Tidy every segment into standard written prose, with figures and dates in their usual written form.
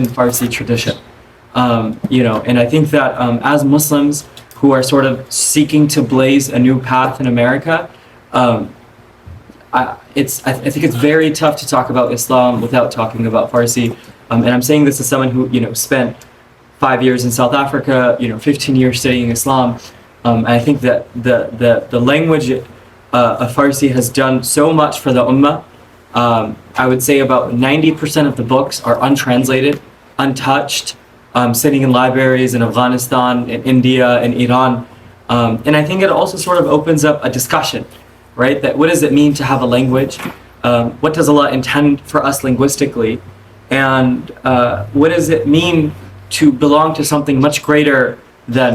in Farsi tradition. And I think that as Muslims who are sort of seeking to blaze a new path in America, I think it's very tough to talk about Islam without talking about Farsi. And I'm saying this as someone who spent 5 years in South Africa, 15 years studying Islam. And I think that the language of Farsi has done so much for the Ummah. I would say about 90% of the books are untranslated, untouched, sitting in libraries in Afghanistan, in India, in Iran. And I think it also sort of opens up a discussion, right? That what does it mean to have a language? What does Allah intend for us linguistically? And what does it mean to belong to something much greater than,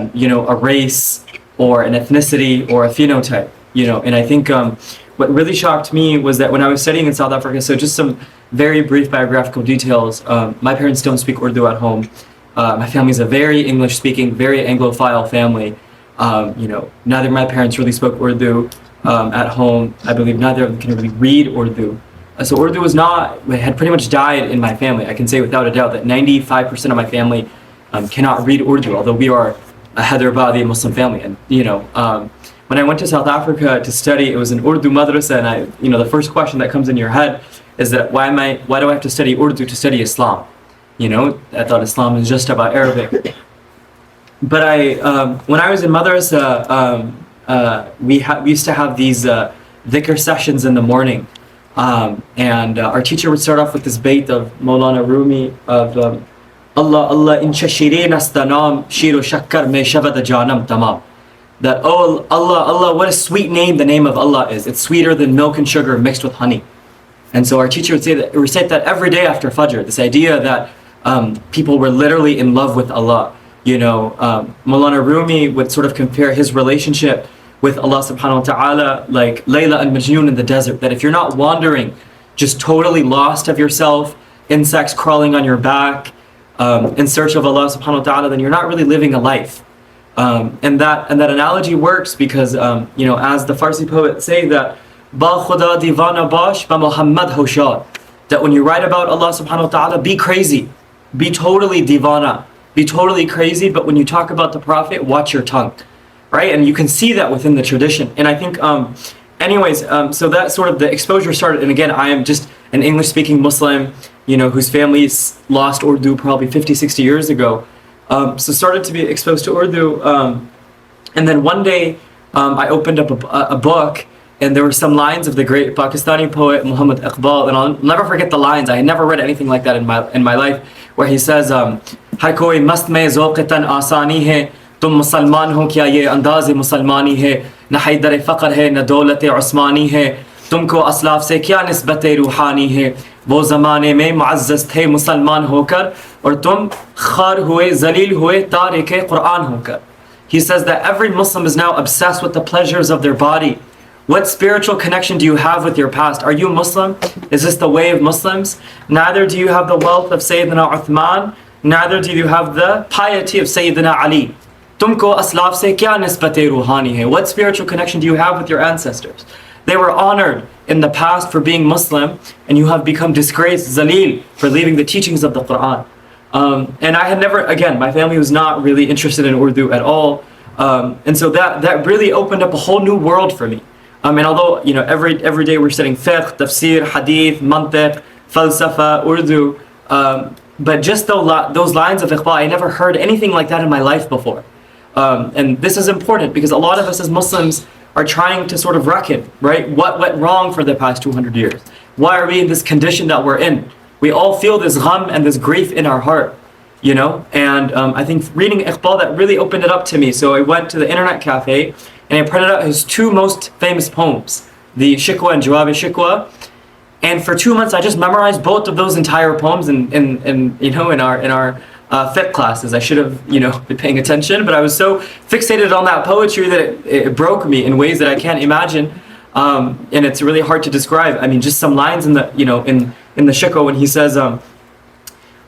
a race or an ethnicity or a phenotype, And I think what really shocked me was that when I was studying in South Africa, so just some very brief biographical details, my parents don't speak Urdu at home. My family is a very English-speaking, very Anglophile family. Neither of my parents really spoke Urdu at home. I believe neither of them can really read Urdu. So Urdu had pretty much died in my family. I can say without a doubt that 95% of my family cannot read Urdu, although we are a Hyderabadi Muslim family. And when I went to South Africa to study, it was an Urdu madrasa, and the first question that comes in your head is that why do I have to study Urdu to study Islam? I thought Islam is just about Arabic. But when I was in madrasa, we used to have these dhikr sessions in the morning. And our teacher would start off with this bait of Maulana Rumi of Allah, Allah in shashireen astanam shiro shakkar me shabada janam tamam. That, oh Allah, Allah, what a sweet name the name of Allah is. It's sweeter than milk and sugar mixed with honey. And so our teacher would recite that every day after Fajr. This idea that people were literally in love with Allah. Maulana Rumi would sort of compare his relationship with Allah subhanahu wa ta'ala like Layla and Majnun in the desert, that if you're not wandering, just totally lost of yourself, insects crawling on your back, in search of Allah subhanahu wa ta'ala, then you're not really living a life. And that analogy works because, as the Farsi poets say, that Ba Khuda divana bash ba Muhammad hoshar, that when you write about Allah subhanahu wa ta'ala, be crazy, be totally divana, be totally crazy, but when you talk about the Prophet, watch your tongue. Right? And you can see that within the tradition. And I think, so that sort of the exposure started. And again, I am just an English-speaking Muslim, whose families lost Urdu probably 50, 60 years ago. So started to be exposed to Urdu. And then one day, I opened up a book, and there were some lines of the great Pakistani poet Muhammad Iqbal, and I'll never forget the lines. I had never read anything like that in my life, where he says, "Har koi mast mein zauqatan asani hai, तुम मुसलमान हो क्या ये अंदाज़ मुसलमानी है, न हैदर फ़क़र है न दौलत उस्मानी है, तुमको असलाफ से क्या निस्बत रूहानी है, वो ज़माने में मुअज़्ज़ज़ थे मुसलमान होकर और तुम ख़ार हुए ज़लील हुए तारिक क़ुरआन होकर." He says that every Muslim is now obsessed with the pleasures of their body. What spiritual connection do you have with your past? Are you Muslim? Is this the way of Muslims? Neither do you have the wealth of Sayyidina Uthman, neither do you have the piety of Sayyidina Ali. Tumko aslaf se kya nisbate ruhani hai? What spiritual connection do you have with your ancestors? They were honored in the past for being Muslim, and you have become disgraced, zalil, for leaving the teachings of the Quran. And I had never, again, my family was not really interested in Urdu at all. And so that really opened up a whole new world for me. And although, every day we're studying fiqh, tafsir, hadith, mantiq, falsafa, Urdu, but just those lines of Iqbal, I never heard anything like that in my life before. And this is important because a lot of us as Muslims are trying to sort of reckon, right? What went wrong for the past 200 years? Why are we in this condition that we're in? We all feel this gham and this grief in our heart, And I think reading Iqbal, that really opened it up to me. So I went to the internet cafe and I printed out his two most famous poems, the Shikwa and Jawab Shikwa. And for 2 months, I just memorized both of those entire poems in our fiqh classes. I should have, been paying attention, but I was so fixated on that poetry that it broke me in ways that I can't imagine. And it's really hard to describe. I mean, just some lines in the, in the Shikwa when he says,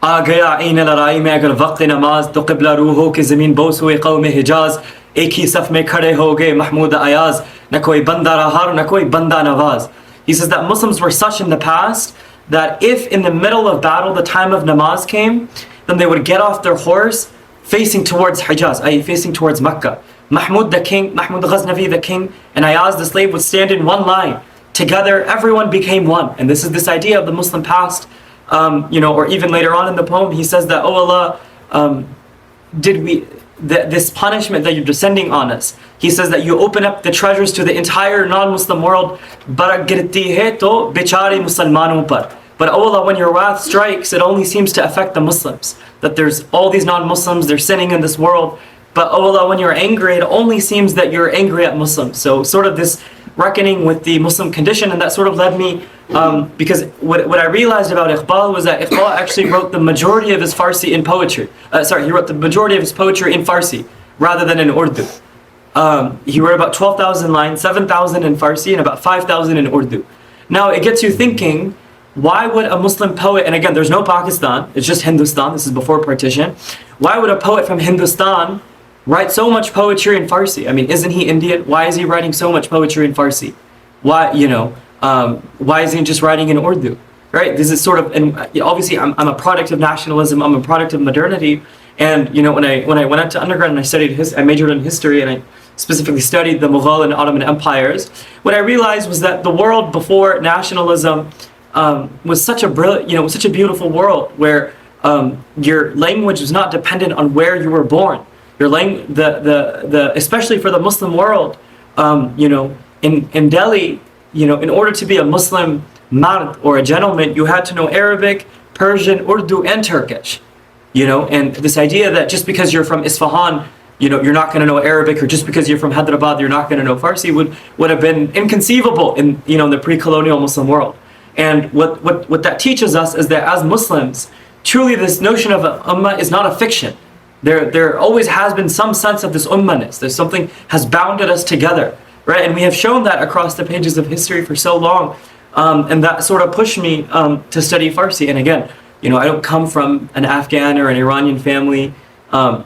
"आ गया आईने लड़ाई में अगर वक्त नमाज तो क़िबला रूहों के ज़मीन बोस हुए क़ौम हिजाज एक ही सफ़ में खड़े हो गए महमूद अयाज न कोई बंदा रहा न कोई बंदा Nawaz." He says that Muslims were such in the past that if in the middle of battle the time of namaz came, then they would get off their horse facing towards Hijaz, i.e. facing towards Mecca. Mahmud the king, Mahmud Ghaznavi the king, and Ayaz the slave would stand in one line. Together, everyone became one. And this is this idea of the Muslim past, or even later on in the poem, he says that, oh Allah, this punishment that you're descending on us, he says that you open up the treasures to the entire non-Muslim world, but oh Allah, when your wrath strikes, it only seems to affect the Muslims. That there's all these non-Muslims, they're sinning in this world, but oh Allah, when you're angry, it only seems that you're angry at Muslims. So sort of this reckoning with the Muslim condition, and that sort of led me, because what I realized about Iqbal was that Iqbal actually wrote the majority of his Farsi in poetry. He wrote the majority of his poetry in Farsi rather than in Urdu. He wrote about 12,000 lines, 7,000 in Farsi and about 5,000 in Urdu. Now it gets you thinking, why would a Muslim poet, and again there's no Pakistan, it's just Hindustan, this is before partition, why would a poet from Hindustan write so much poetry in Farsi? I mean, isn't he Indian? Why is he writing so much poetry in Farsi? Why is he just writing in Urdu? Right? This is sort of, and obviously I'm a product of nationalism, I'm a product of modernity, and when I went out to undergrad and I majored in history, and I specifically studied the Mughal and Ottoman empires, what I realized was that the world before nationalism was such a brilliant, such a beautiful world where your language was not dependent on where you were born. Your especially for the Muslim world, in Delhi, in order to be a Muslim mard or a gentleman, you had to know Arabic, Persian, Urdu, and Turkish. And this idea that just because you're from Isfahan, you're not going to know Arabic, or just because you're from Hyderabad, you're not going to know Farsi would have been inconceivable in the pre-colonial Muslim world. And what that teaches us is that as Muslims, truly this notion of an ummah is not a fiction. There always has been some sense of this ummahness. There's something has bounded us together, right? And we have shown that across the pages of history for so long, and that sort of pushed me to study Farsi. And again, I don't come from an Afghan or an Iranian family.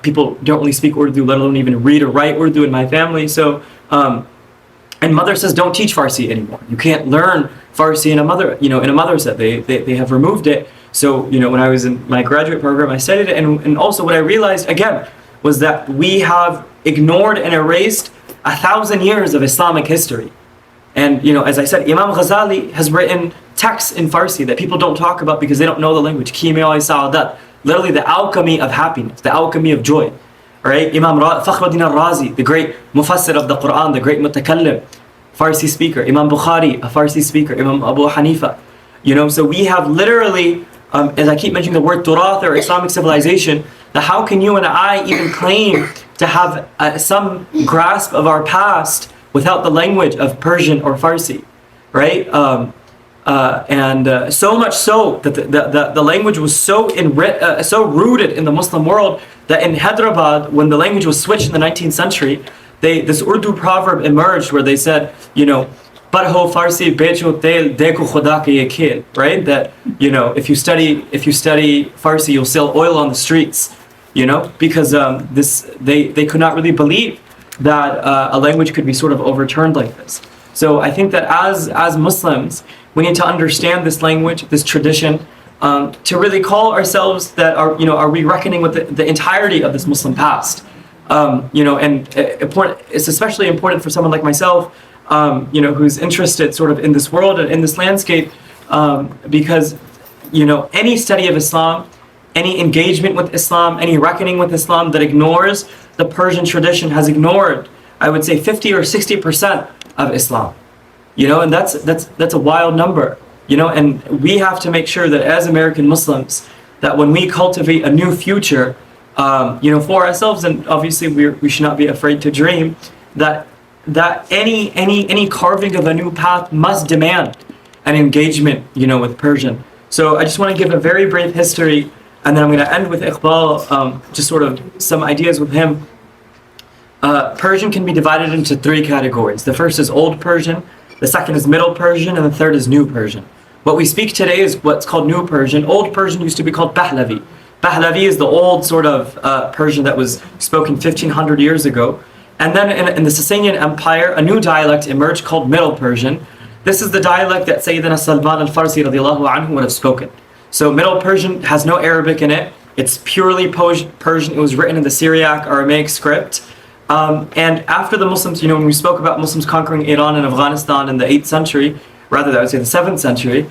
People don't really speak Urdu, let alone even read or write Urdu in my family. So, and mother says don't teach Farsi anymore. You can't learn Farsi in a madrasa. They have removed it. So, when I was in my graduate program, I studied it, and also what I realized, again, was that we have ignored and erased 1,000 years of Islamic history. And, as I said, Imam Ghazali has written texts in Farsi that people don't talk about because they don't know the language. Kimya Sa'adat, literally the alchemy of happiness, the alchemy of joy. Right? Imam Fakhruddin al-Razi, the great mufassir of the Quran, the great mutakallim, Farsi speaker. Imam Bukhari, a Farsi speaker. Imam Abu Hanifa. So we have literally, as I keep mentioning the word turath or Islamic civilization, that how can you and I even claim to have some grasp of our past without the language of Persian or Farsi, right? And so much so that the language was so rooted in the Muslim world that in Hyderabad, when the language was switched in the 19th century, this Urdu proverb emerged where they said, Padho Farsi becho tel dekho khuda ke ye khel, right? That if you study Farsi, you'll sell oil on the streets, because they could not really believe that a language could be sort of overturned like this. So I think that as Muslims, we need to understand this language, this tradition, to really call ourselves that are we reckoning with the entirety of this Muslim past? And it's especially important for someone like myself, who's interested sort of in this world and in this landscape, because, any study of Islam, any engagement with Islam, any reckoning with Islam that ignores the Persian tradition has ignored, I would say, 50 or 60% of Islam. And that's a wild number. And we have to make sure that as American Muslims, that when we cultivate a new future, for ourselves, and obviously we should not be afraid to dream, that any carving of a new path must demand an engagement, with Persian. So I just want to give a very brief history, and then I'm going to end with Iqbal, just sort of some ideas with him. Persian can be divided into three categories. The first is Old Persian, the second is Middle Persian, and the third is New Persian. What we speak today is what's called New Persian. Old Persian used to be called Pahlavi. Pahlavi is the old sort of Persian that was spoken 1,500 years ago. And then in the Sasanian Empire, a new dialect emerged called Middle Persian This is the dialect that Sayyidina Salman al-Farsi radiallahu anhu would have spoken. So Middle Persian has no Arabic in it. It's purely Persian. It was written in the Syriac Aramaic script. And after the Muslims, when we spoke about Muslims conquering Iran and Afghanistan in the 8th century, rather I would say the 7th century,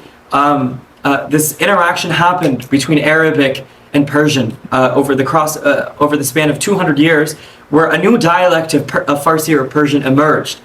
this interaction happened between Arabic and Persian over the span of 200 years, where a new dialect of Farsi or Persian emerged.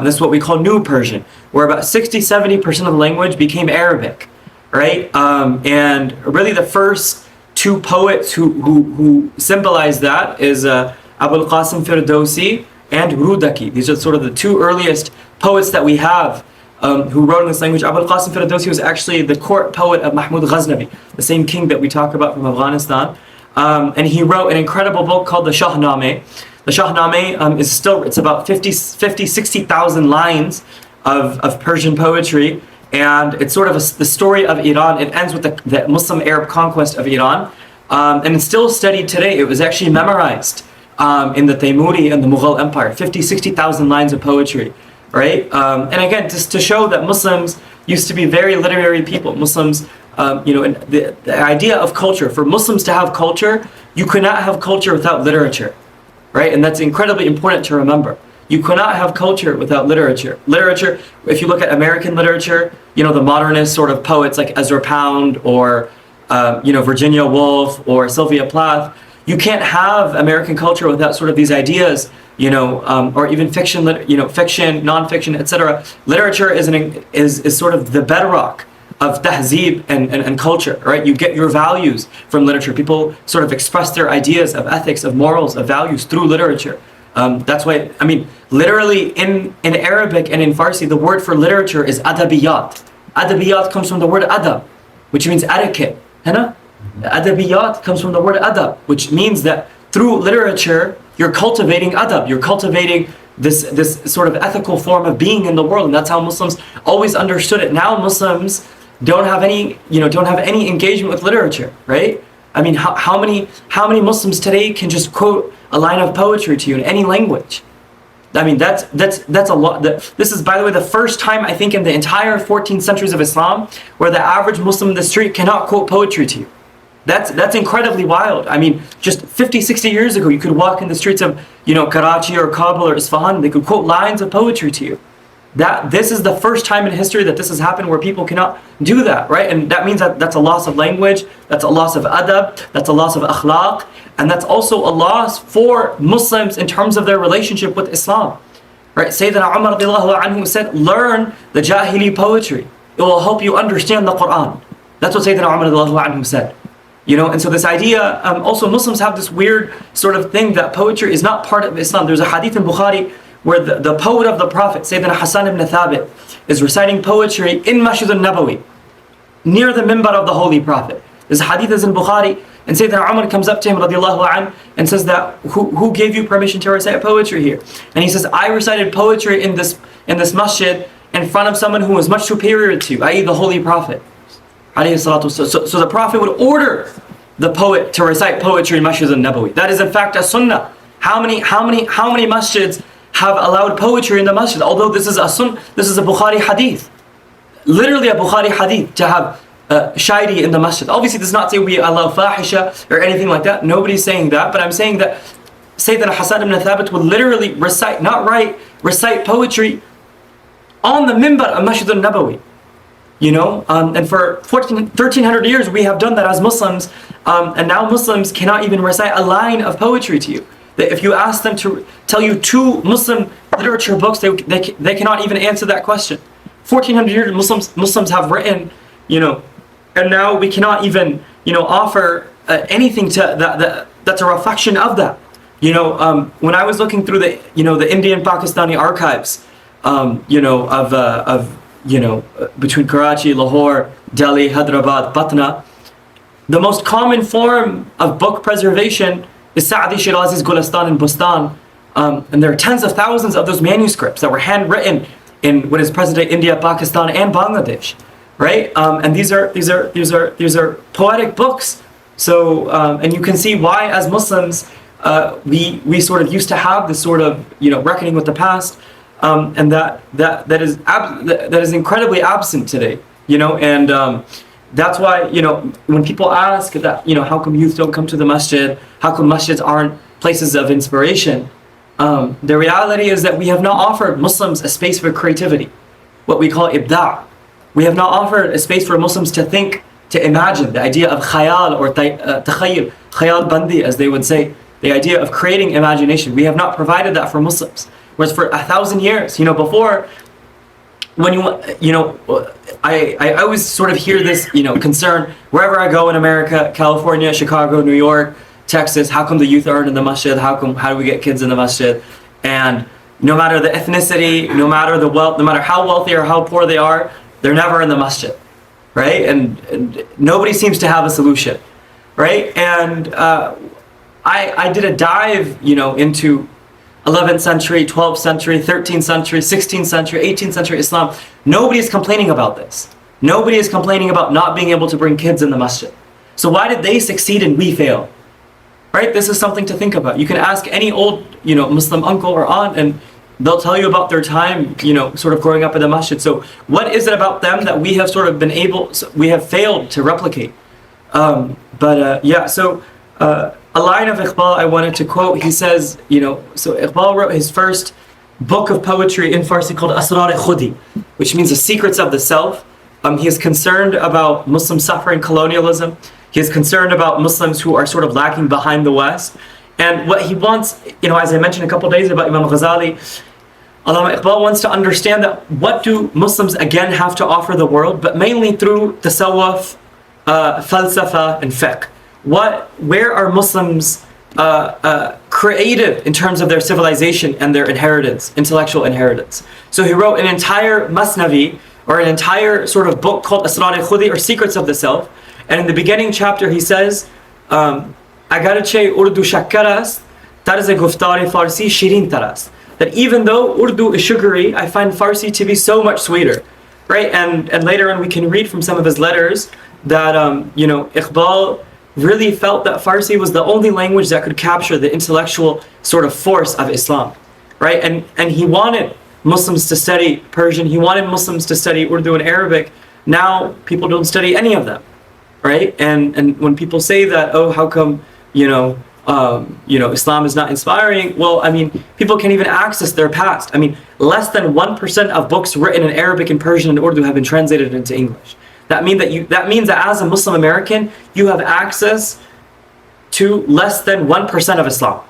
This is what we call New Persian, where about 60-70% of the language became Arabic, right? And really the first two poets who symbolize that is Abul Qasim Firdausi and Rudaki. These are sort of the two earliest poets that we have who wrote in this language. Abul Qasim Firdausi was actually the court poet of Mahmud Ghaznavi, the same king that we talk about from Afghanistan. And he wrote an incredible book called the Shahnameh. The Shahnameh it's about 60,000 lines of Persian poetry. And it's sort of the story of Iran. It ends with the Muslim Arab conquest of Iran. And it's still studied today. It was actually memorized in the Taimuri and the Mughal Empire. 60,000 lines of poetry, right? And again, just to show that Muslims used to be very literary people. Muslims, and the idea of culture, for Muslims to have culture, you cannot have culture without literature, right? And that's incredibly important to remember. You cannot have culture without literature. Literature, if you look at American literature, the modernist sort of poets like Ezra Pound or, Virginia Woolf or Sylvia Plath, you can't have American culture without sort of these ideas, or even fiction, fiction, non-fiction, etc. Literature is sort of the bedrock of tahzeeb and culture, right? You get your values from literature. People sort of express their ideas of ethics, of morals, of values through literature. That's why, literally in Arabic and in Farsi, the word for literature is adabiyat. Adabiyat comes from the word adab, which means etiquette. Adabiyat comes from the word adab, which means that through literature, you're cultivating adab. You're cultivating this sort of ethical form of being in the world, and that's how Muslims always understood it. Now Muslims don't have any engagement with literature, right? How many Muslims today can just quote a line of poetry to you in any language? That's a lot. This is, by the way, the first time I think in the entire 14 centuries of Islam where the average Muslim in the street cannot quote poetry to you. That's incredibly wild. Just 50, 60 years ago, you could walk in the streets of, Karachi or Kabul or Isfahan, they could quote lines of poetry to you. This is the first time in history that this has happened where people cannot do that, right? And that means that's a loss of language, that's a loss of adab, that's a loss of akhlaq, and that's also a loss for Muslims in terms of their relationship with Islam, right? Sayyidina Umar radiallahu anhu said, learn the Jahili poetry. It will help you understand the Quran. That's what Sayyidina Umar radiallahu anhu said. And so this idea, also Muslims have this weird sort of thing that poetry is not part of Islam. There's a hadith in Bukhari where the poet of the Prophet, Sayyidina Hassan ibn Thabit, is reciting poetry in Masjid al-Nabawi, near the mimbar of the Holy Prophet. This hadith is in Bukhari, and Sayyidina Umar comes up to him radiallahu anh, and says that, who gave you permission to recite poetry here? And he says, I recited poetry in this masjid in front of someone who was much superior to you, i.e. the Holy Prophet. So the Prophet would order the poet to recite poetry in Masjid al-Nabawi. That is in fact a sunnah. How many masjids have allowed poetry in the masjid? Although this is a Bukhari hadith. Literally a Bukhari hadith to have shairi in the masjid. Obviously does not say we allow fahisha or anything like that. Nobody's saying that. But I'm saying that Sayyidina Hassan ibn Thabit would literally recite poetry on the mimbar of Masjid al-Nabawi. And for 1300 years we have done that as Muslims, and now Muslims cannot even recite a line of poetry to you. That if you ask them to tell you 2 Muslim literature books, they cannot even answer that question. 1400 years Muslims have written, and now we cannot even offer anything to that's a reflection of that. When I was looking through the Indian Pakistani archives, between Karachi, Lahore, Delhi, Hyderabad, Patna, the most common form of book preservation is Sa'di Shirazi's Gulistan and Bustan, and there are tens of thousands of those manuscripts that were handwritten in what is present-day India, Pakistan, and Bangladesh, right? And these are poetic books. So, and you can see why, as Muslims, we sort of used to have this sort of reckoning with the past. and that is incredibly absent today, and that's why, when people ask that, how come youth don't come to the masjid, how come masjids aren't places of inspiration, the reality is that we have not offered Muslims a space for creativity, what we call ibda'. We have not offered a space for Muslims to think, to imagine, the idea of khayal or takhayyul, khayal bandi as they would say, the idea of creating imagination. We have not provided that for Muslims. Whereas for 1,000 years, before, when I always sort of hear this, concern wherever I go in America, California, Chicago, New York, Texas, how come the youth aren't in the masjid? How do we get kids in the masjid? And no matter the ethnicity, no matter the wealth, no matter how wealthy or how poor they are, they're never in the masjid, right? And nobody seems to have a solution, right? And I did a dive, into 11th century, 12th century, 13th century, 16th century, 18th century Islam. Nobody is complaining about this. Nobody is complaining about not being able to bring kids in the masjid. So why did they succeed and we fail? Right? This is something to think about. You can ask any old, Muslim uncle or aunt, and they'll tell you about their time, sort of growing up in the masjid. So what is it about them that we have sort of we have failed to replicate? A line of Iqbal I wanted to quote. He says, so Iqbal wrote his first book of poetry in Farsi called Asrar-e Khudi, which means the secrets of the self. He is concerned about Muslim suffering colonialism. He is concerned about Muslims who are sort of lagging behind the West. And what he wants, as I mentioned a couple of days about Imam Ghazali, Allama Iqbal wants to understand that what do Muslims again have to offer the world, but mainly through tasawwuf, falsafa, and fiqh. Where are Muslims creative in terms of their civilization and their inheritance, intellectual inheritance? So he wrote an entire masnavi, or an entire sort of book called Asrar-e Khudi, or Secrets of the Self. And in the beginning chapter he says, Agarche Urdu shakkaras, tarz guftari Farsi shirin taras. That even though Urdu is sugary, I find Farsi to be so much sweeter, right? And later on we can read from some of his letters that Iqbal really felt that Farsi was the only language that could capture the intellectual sort of force of Islam, right? And he wanted Muslims to study Persian, he wanted Muslims to study Urdu and Arabic. Now people don't study any of them, right? And when people say that, oh, how come, Islam is not inspiring? Well, I mean, people can't even access their past. I mean, less than 1% of books written in Arabic and Persian and Urdu have been translated into English. That means that as a Muslim American, you have access to less than 1% of Islam,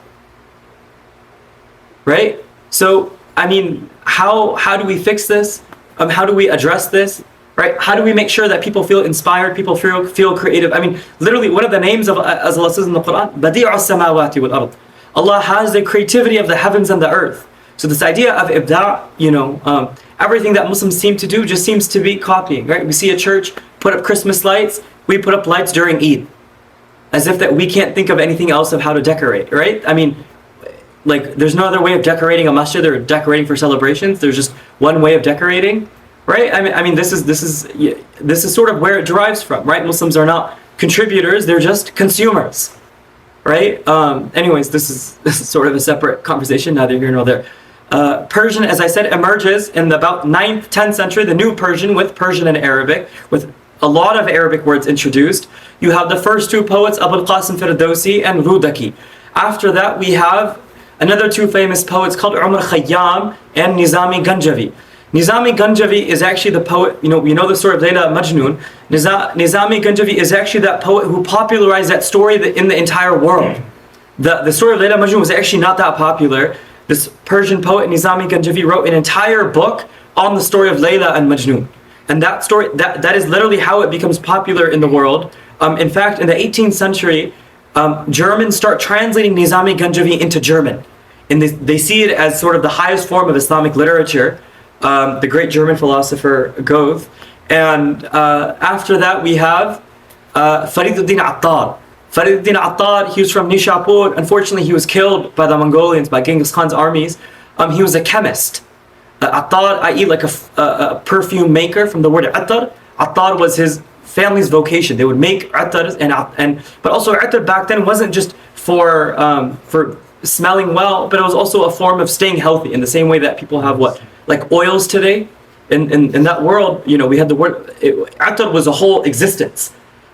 right? So, I mean, how do we fix this? How do we address this? Right? How do we make sure that people feel inspired, people feel creative? I mean, literally, one of the names of, as Allah says in the Quran, Badi'u as-samawati wal-ard. Allah has the creativity of the heavens and the earth. So this idea of ibda', everything that Muslims seem to do just seems to be copying, right? We see a church put up Christmas lights, we put up lights during Eid, as if that we can't think of anything else of how to decorate, right? I mean, like, there's no other way of decorating a masjid or decorating for celebrations. There's just one way of decorating, right? I mean, this is sort of where it derives from, right? Muslims are not contributors; they're just consumers, right? Anyways, this is sort of a separate conversation, neither here nor there. Persian, as I said, emerges in the about 9th, 10th century, the new Persian, with Persian and Arabic, with a lot of Arabic words introduced. You have the first two poets, Abul Qasim Firdausi and Rudaki. After that, we have another two famous poets called Umar Khayyam and Nizami Ganjavi. Nizami Ganjavi is actually the poet, you know the story of Layla Majnun. Nizami Ganjavi is actually that poet who popularized that story in the entire world. The story of Layla Majnun was actually not that popular. This Persian poet Nizami Ganjavi wrote an entire book on the story of Layla and Majnun. And that story, that is literally how it becomes popular in the world. In fact, in the 18th century, Germans start translating Nizami Ganjavi into German. And they see it as sort of the highest form of Islamic literature, the great German philosopher Goethe. And after that, we have Fariduddin Attar. Fariduddin Attar, he was from Nishapur. Unfortunately, he was killed by the Mongolians, by Genghis Khan's armies. He was a chemist. Attar, i.e. like a perfume maker, from the word Attar. Attar was his family's vocation. They would make Attars, but also Attar back then wasn't just for smelling well, but it was also a form of staying healthy in the same way that people have like oils today. In that world, we had the word, atar was a whole existence.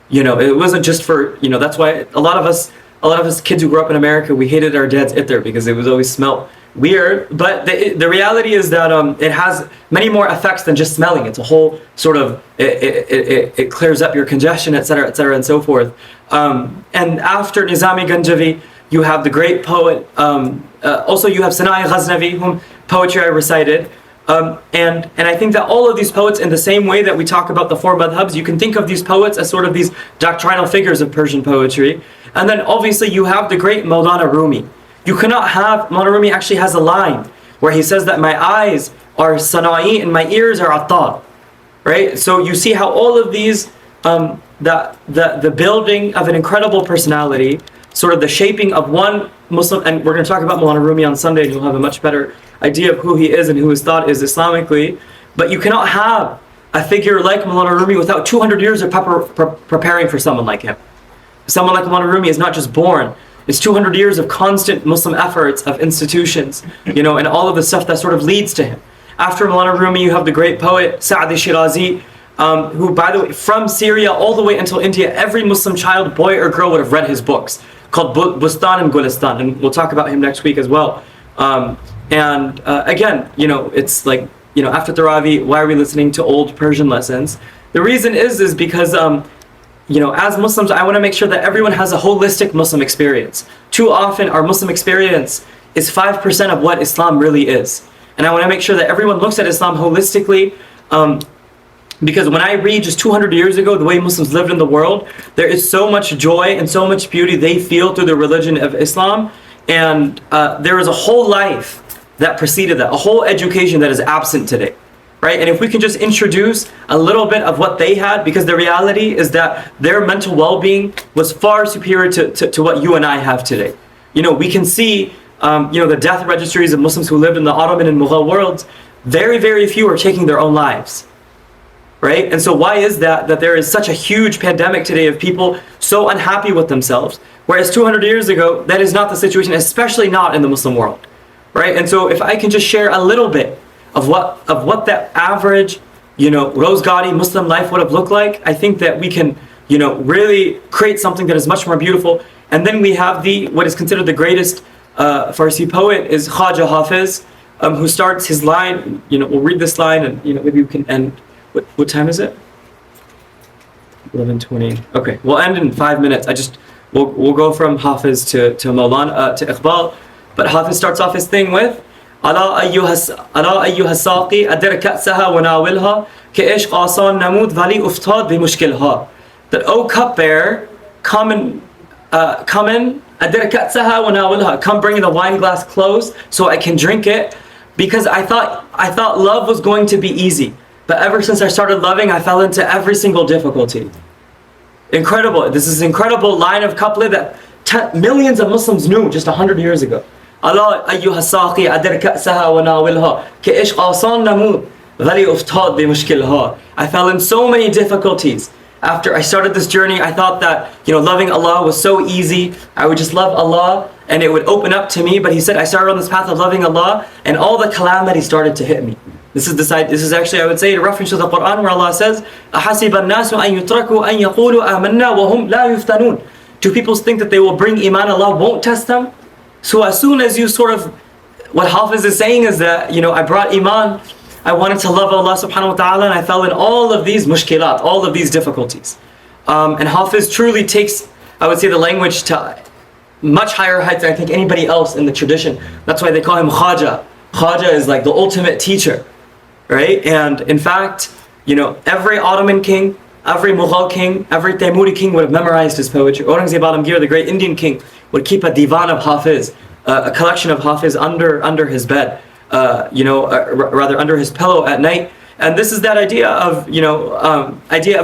It wasn't just for, that's why a lot of us kids who grew up in America, we hated our dad's itar because it was always smelled weird. But the reality is that it has many more effects than just smelling. It's a whole sort of, it clears up your congestion, etc., and so forth. And after Nizami Ganjavi, you have the great poet, also you have Sanai Ghaznavi, whom poetry I recited. And I think that all of these poets, in the same way that we talk about the four madhabs, you can think of these poets as sort of these doctrinal figures of Persian poetry. And then obviously you have the great Maulana Rumi. You cannot have, Maulana Rumi actually has a line where he says that my eyes are sana'i and my ears are attar. Right? So you see how all of these, the building of an incredible personality, sort of the shaping of one Muslim, and we're going to talk about Maulana Rumi on Sunday, and you'll have a much better idea of who he is and who his thought is Islamically. But you cannot have a figure like Maulana Rumi without 200 years of preparing for someone like him. Someone like Maulana Rumi is not just born, it's 200 years of constant Muslim efforts, of institutions, and all of the stuff that sort of leads to him. After Maulana Rumi, you have the great poet Sa'di Shirazi, who, by the way, from Syria all the way until India, every Muslim child, boy or girl, would have read his books, called Bustan and Gulistan, and we'll talk about him next week as well. Again, it's like, after Tarāwīh, why are we listening to old Persian lessons? The reason is because, as Muslims, I want to make sure that everyone has a holistic Muslim experience. Too often, our Muslim experience is 5% of what Islam really is. And I want to make sure that everyone looks at Islam holistically, because when I read just 200 years ago, the way Muslims lived in the world, there is so much joy and so much beauty they feel through the religion of Islam. And there is a whole life that preceded that, a whole education that is absent today, right? And if we can just introduce a little bit of what they had, because the reality is that their mental well-being was far superior to what you and I have today. We can see, the death registries of Muslims who lived in the Ottoman and Mughal worlds. Very, very few are taking their own lives. Right? And so why is that there is such a huge pandemic today of people so unhappy with themselves, whereas 200 years ago, that is not the situation, especially not in the Muslim world, right? And so if I can just share a little bit of what that average, rose gaudy Muslim life would have looked like, I think that we can, really create something that is much more beautiful. And then we have what is considered the greatest Farsi poet is Khaja Hafiz, who starts his line, we'll read this line and, maybe we can end. What time is it? 11:20. Okay, we'll end in 5 minutes. We'll go from Hafiz to Maulana to Iqbal, but Hafiz starts off his thing with Ala ayyuha saqi adir ka'saha wa nawilha ke ishq asan namud wali uftad bi mushkilha. That, O cupbearer, come in adir ka'saha wa nawilha, come bring the wine glass close so I can drink it, because I thought love was going to be easy. But ever since I started loving, I fell into every single difficulty. Incredible. This is an incredible line of couplet that millions of Muslims knew just 100 years ago. Allah ayyuha saqi adir ka'saha wa nawilha ke ishq asan namud ghali uftad bi mushkilha. I fell in so many difficulties. After I started this journey, I thought that, loving Allah was so easy. I would just love Allah and it would open up to me. But he said, I started on this path of loving Allah and all the calamity started to hit me. This is actually, I would say, a reference to the Quran where Allah says, أَحَسِبَ النَّاسُ أَن يُتْرَكُوا أَن يَقُولُوا آمَنَّا وَهُمْ لَا يُفْتَنُونَ. Do people think that they will bring Iman, Allah won't test them? So as soon as you what Hafiz is saying is that, I brought Iman, I wanted to love Allah subhanahu wa ta'ala, and I fell in all of these mushkilat, all of these difficulties. And Hafiz truly takes, I would say, the language to much higher heights than I think anybody else in the tradition. That's why they call him Khaja. Khaja is like the ultimate teacher. Right? And in fact, every Ottoman king, every Mughal king, every Taimuri king would have memorized his poetry. Aurangzeb Alamgir, the great Indian king, would keep a divan of Hafiz, a collection of Hafiz under his bed, rather under his pillow at night. And this is that idea of,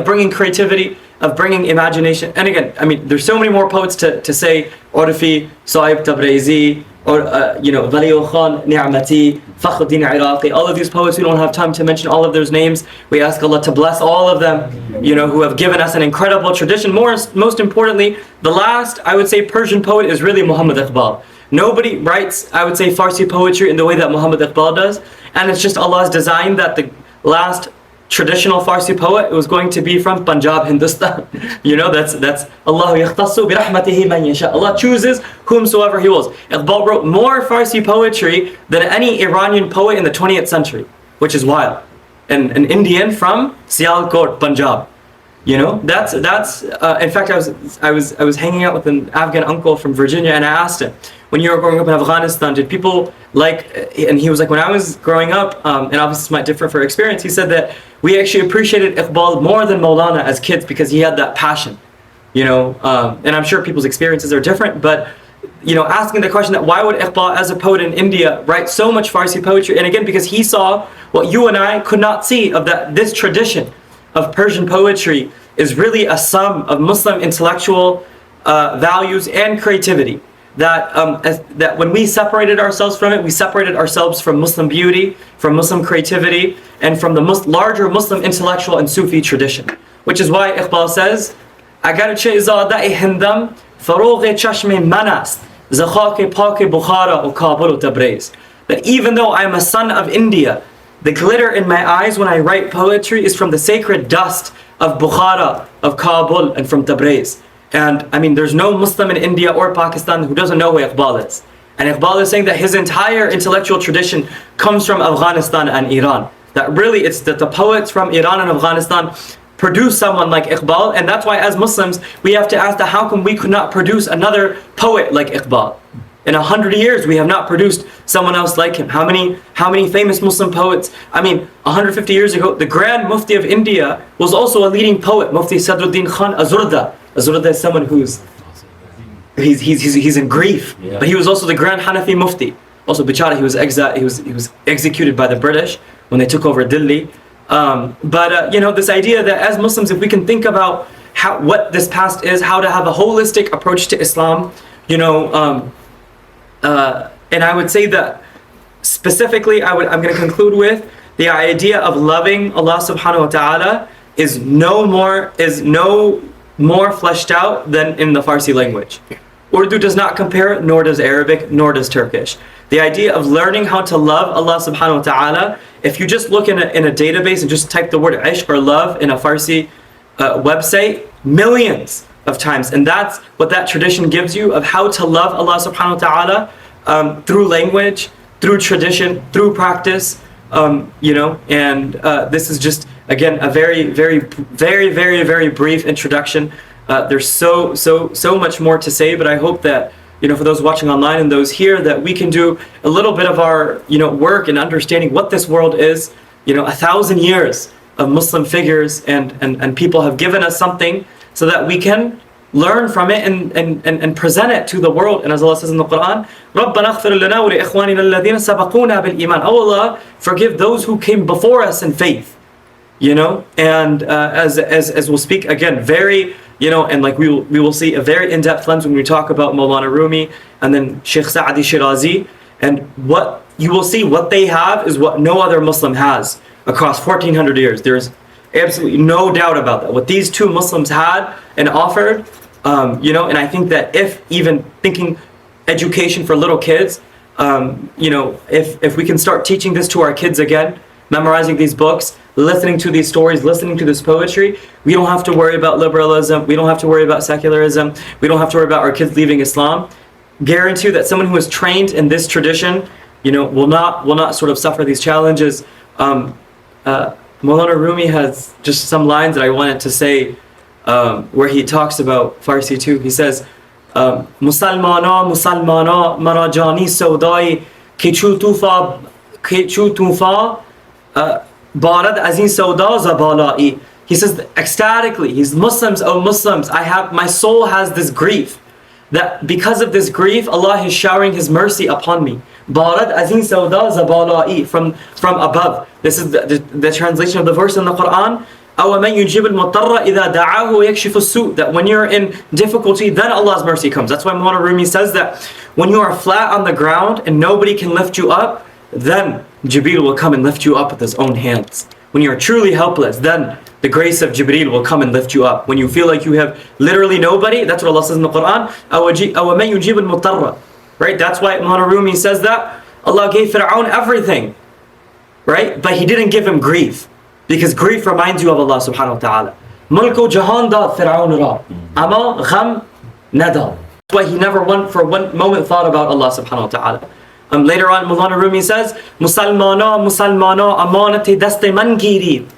bringing creativity, of bringing imagination. And again, there's so many more poets to say, Orfi, Sa'ib Tabrizi, or Waliul Khan Ni'mati, Fakhruddin Iraqi, all of these poets, we don't have time to mention all of those names. We ask Allah to bless all of them, who have given us an incredible tradition. Most importantly, the last, I would say, Persian poet is really Muhammad Iqbal. Nobody writes, I would say, Farsi poetry in the way that Muhammad Iqbal does, and it's just Allah's design that the last traditional Farsi poet was going to be from Punjab, Hindustan. That's Allah yakhtassu bi rahmatihi man yasha. Allah chooses whomsoever He wills. Iqbal wrote more Farsi poetry than any Iranian poet in the 20th century, which is wild. And an Indian from Sialkot, Punjab. That's in fact, I was hanging out with an Afghan uncle from Virginia, and I asked him, when you were growing up in Afghanistan, did people and he was like, when I was growing up, and obviously this might differ for experience, he said that we actually appreciated Iqbal more than Maulana as kids because he had that passion, and I'm sure people's experiences are different, but asking the question that why would Iqbal as a poet in India write so much Farsi poetry, and again, because he saw what you and I could not see of this tradition of Persian poetry is really a sum of Muslim intellectual values and creativity. That when we separated ourselves from it, we separated ourselves from Muslim beauty, from Muslim creativity, and from the larger Muslim intellectual and Sufi tradition. Which is why Iqbal says, "Agarche zada-e hindam, farogh-e chashme manast, zakhak-e pak-e Bukhara o Kabul o Tabriz." That even though I am a son of India, the glitter in my eyes when I write poetry is from the sacred dust of Bukhara, of Kabul, and from Tabriz. And I mean, there's no Muslim in India or Pakistan who doesn't know who Iqbal is. And Iqbal is saying that his entire intellectual tradition comes from Afghanistan and Iran. That really it's that the poets from Iran and Afghanistan produce someone like Iqbal. And that's why as Muslims, we have to ask that how come we could not produce another poet like Iqbal? In 100 years, we have not produced someone else like him. How many famous Muslim poets? I mean, 150 years ago, the Grand Mufti of India was also a leading poet, Mufti Sadruddin Khan Azurda. Azurda is someone he's in grief, yeah. But he was also the Grand Hanafi Mufti. Also, Bichara, he was executed by the British when they took over Delhi. This idea that as Muslims, if we can think about what this past is, how to have a holistic approach to Islam, and I would say that specifically, I'm going to conclude with the idea of loving Allah subhanahu wa ta'ala is no more fleshed out than in the Farsi language. Urdu does not compare, nor does Arabic, nor does Turkish. The idea of learning how to love Allah subhanahu wa ta'ala, if you just look in a database and just type the word ishq or love in a Farsi website, millions of times, and that's what that tradition gives you of how to love Allah subhanahu wa ta'ala through language, through tradition, through practice, and this is just again a very, very, very, very, very brief introduction. There's so much more to say, but I hope that for those watching online and those here, that we can do a little bit of our work in understanding what this world is. 1,000 years of Muslim figures and people have given us something so that we can learn from it and present it to the world. And as Allah says in the Quran, رَبَّنَا اغْفِرْ لَنَا وَلِإِخْوَانِنَا الَّذِينَ سَبَقُونَا بِالْإِيمَانِ. Oh Allah, forgive those who came before us in faith. And as we'll speak again, very, and like we will see a very in-depth lens when we talk about Maulana Rumi and then Shaykh Sa'di Shirazi, and what you will see what they have is what no other Muslim has across 1400 years. There's absolutely no doubt about that. What these two Muslims had and offered, and I think that if even thinking education for little kids, if we can start teaching this to our kids again, memorizing these books, listening to these stories, listening to this poetry, we don't have to worry about liberalism, we don't have to worry about secularism, we don't have to worry about our kids leaving Islam. Guarantee you that someone who is trained in this tradition, will not sort of suffer these challenges. Maulana Rumi has just some lines that I wanted to say, where he talks about Farsi too. He says, Musalmana mara jani saudai kichu tufa barad azin sauda zabalai. He says ecstatically, he's Muslims, oh Muslims, my soul has this grief, that because of this grief, Allah is showering His mercy upon me. Barad azin sauda zabalai, from above. This is the translation of the verse in the Quran. أَوَمَنْ يُجِيبُ الْمُضْطَرَّ إِذَا دَعَاهُ وَيَكْشِفُ السُّوء. That when you're in difficulty, then Allah's mercy comes. That's why Mawlana Rumi says that when you are flat on the ground and nobody can lift you up, then Jibreel will come and lift you up with his own hands. When you are truly helpless, then the grace of Jibreel will come and lift you up. When you feel like you have literally nobody, that's what Allah says in the Quran, أَوَمَنْ يُجِيبُ الْمُضْطَرَّ. Right? That's why Mawlana Rumi says that Allah gave Fir'aun everything. Right? But He didn't give him grief. Because grief reminds you of Allah subhanahu wa ta'ala. Mulk o jahan dad Fir'aun ra. Ama gham nada. That's why he never for one moment thought about Allah subhanahu wa ta'ala. Later on, Mawlana Rumi says, Musalmana, Musalmana, amanati daste man girid.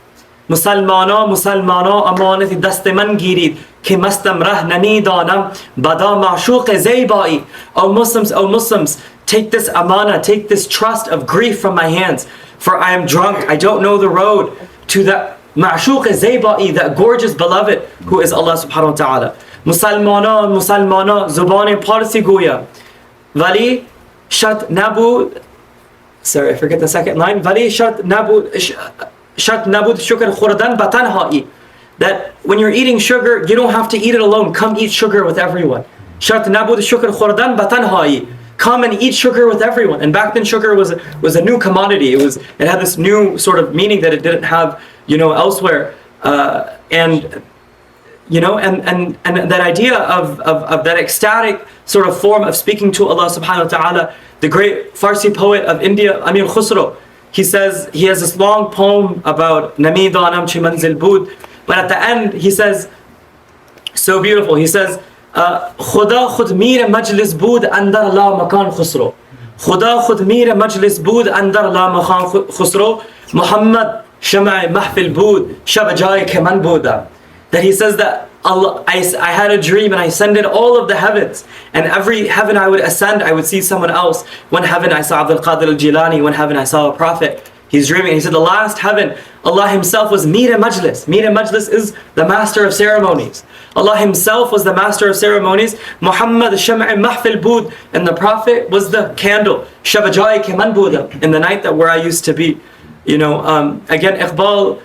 Musalmana, Musalmana, amanati daste man girid. Ke mastam rah nami danam, bada ma'shuq zaybai. O Muslims, take this amana, take this trust of grief from my hands. For I am drunk, I don't know the road to that ma'shuq zaybai, that gorgeous beloved who is Allah subhanahu wa ta'ala. Musalmana, Musalmana, zubane parsi goya. Vali shat nabud, sorry, I forget the second line. Vali shat nabud shukr khurdan batanha'i. That when you're eating sugar, you don't have to eat it alone. Come eat sugar with everyone. Shat nabud shukr khurdan batanha'i. Come and eat sugar with everyone. And back then sugar was a new commodity. It had this new sort of meaning that it didn't have, elsewhere. And that idea of that ecstatic sort of form of speaking to Allah subhanahu wa ta'ala. The great Farsi poet of India, Amir Khusro, he says, he has this long poem about Nami Danam Chi Manzil Bud. But at the end, he says, so beautiful, he says, Khuda khud mir majlis bud andar la makan khusro. Khuda khud mir majlis bud andar la makan khusro. Muhammad shama'i mahfil bud shabajai keman buda. That he says that Allah, I had a dream and I ascended all of the heavens, and every heaven I would ascend, I would see someone else. One heaven I saw Abdul Qadir al-Jilani, one heaven I saw a prophet. He's dreaming, and he said the last heaven, Allah Himself was Mir Majlis. Mir Majlis is the master of ceremonies. Allah Himself was the master of ceremonies. Muhammad Sham'i Mahfil Bud, and the Prophet was the candle. Shabajai Keman Buddha, in the night where I used to be. Again, Iqbal,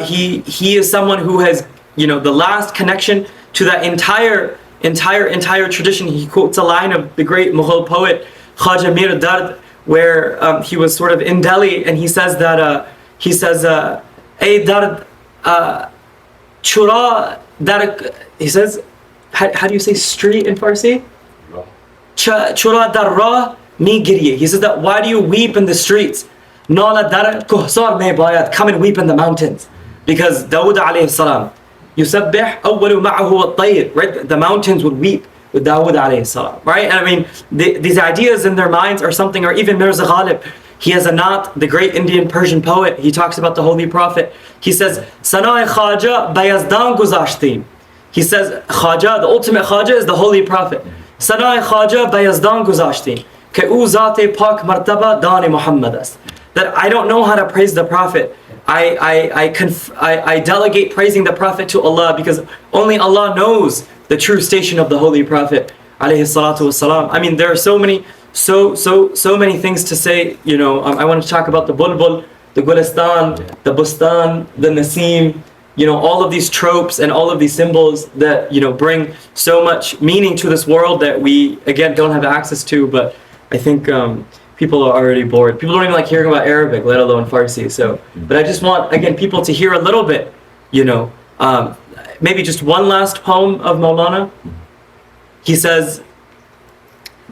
he is someone who has, the last connection to that entire tradition. He quotes a line of the great Mughal poet Khaja Mir Dard, where he was sort of in Delhi, and he says that "Ay Dard chura dar," he says, how do you say street in Farsi? Chura dar ra mi giriye. He says that, why do you weep in the streets? Nala dar kuhsar me bayat, come and weep in the mountains. Because Dawood alayhi salam, yusabbih awwalu ma'ahu at-tayr, right? The mountains would weep with Dawood alayhi salam, right? And I mean, these ideas in their minds are something, or even Mirza Ghalib, he has a knot, the great Indian Persian poet, he talks about the Holy Prophet. He says, Sanai Khaja bayazdan guzashtim. He says, Khaja, the ultimate Khaja is the Holy Prophet. Sanai Khaja bayazdan guzashtim. Ke u zate pak martaba dani Muhammadas. That I don't know how to praise the Prophet. I delegate praising the Prophet to Allah, because only Allah knows the true station of the Holy Prophet alayhi salatu wassalam. I mean, there are so many things to say. I want to talk about the Bulbul, the Gulistan, the Bustan, the Nasim, all of these tropes and all of these symbols that bring so much meaning to this world that we again don't have access to. But I think people are already bored. People don't even like hearing about Arabic, let alone Farsi. So, but I just want again people to hear a little bit, maybe just one last poem of Maulana. He says,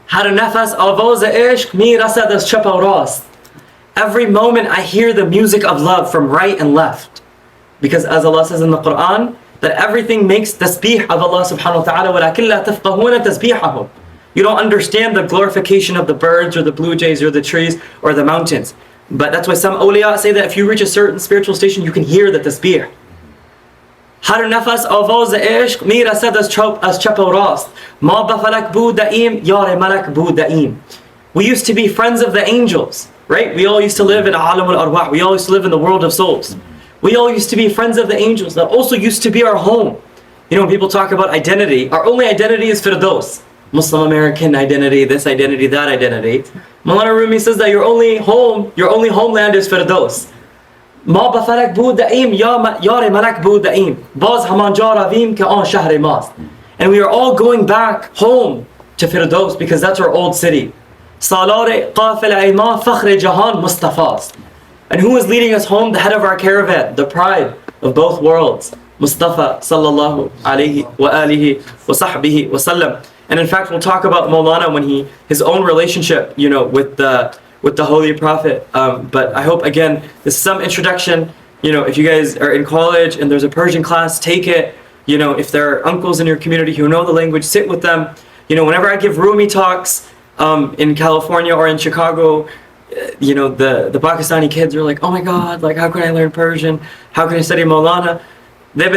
Har nafas avaz ishq mi rasad az chap aur rast. Every moment I hear the music of love from right and left. Because as Allah says in the Quran, that everything makes tasbih of Allah subhanahu wa ta'ala, وَلَكِنْ لَا تَفْقَهُونَ تَسْبِيحَهُمْ. You don't understand the glorification of the birds or the blue jays or the trees or the mountains. But that's why some awliya say that if you reach a certain spiritual station, you can hear the tasbih. Har nafas avaz ishq mi rasad az chap aur rast. Ma bafalak bu da'im yar malak bu da'im. We used to be friends of the angels, right? We all used to live in alam al-arwah. We all used to live in the world of souls. We all used to be friends of the angels. That also used to be our home. When people talk about identity, our only identity is Firdaus. Muslim American identity, this identity, that identity. Maulana Rumi says that your only homeland is Firdaus. ما به فلک بود دعیم یار ملک بود دعیم باز همان جا رویم که آن شهر ماست. And we are all going back home to Firdaus because that's our old city. سالار قافله ما فخر جهان مصطفاست. And who is leading us home? The head of our caravan, the pride of both worlds, Mustafa sallallahu alayhi wa alihi wa sahbihi wa sallam. And in fact, we'll talk about Maulana when his own relationship, with the Holy Prophet. But I hope, again, this is some introduction. If you guys are in college and there's a Persian class, take it. If there are uncles in your community who know the language, sit with them. Whenever I give Rumi talks in California or in Chicago, the Pakistani kids are like, oh my God, like how can I learn Persian? How can I study Maulana? They've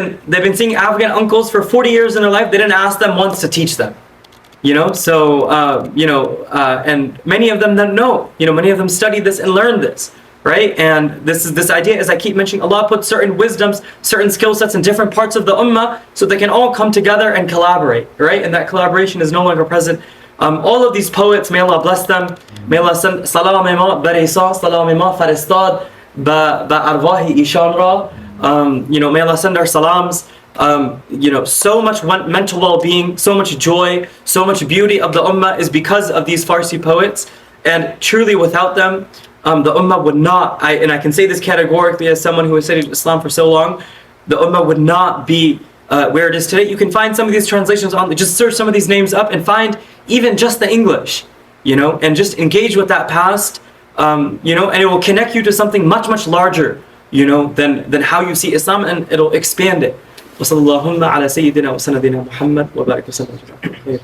been seeing Afghan uncles for 40 years in their life. They didn't ask them once to teach them. And many of them don't know. Many of them studied this and learned this, right? And this idea, as I keep mentioning, Allah put certain wisdoms, certain skill sets in different parts of the ummah so they can all come together and collaborate, right? And that collaboration is no longer present. All of these poets, may Allah bless them. May Allah send salam ma barisa, salam ma faristad ba arwahi ishan ra. May Allah send our salams. So much mental well-being, so much joy, so much beauty of the ummah is because of these Farsi poets. And truly without them, the ummah would not, and I can say this categorically as someone who has studied Islam for so long, the ummah would not be where it is today. You can find some of these translations on, just search some of these names up and find even just the English, and just engage with that past, and it will connect you to something much, much larger, than how you see Islam, and it'll expand it. وصلى اللهم على سيدنا وسندنا محمد وبارك وسلم.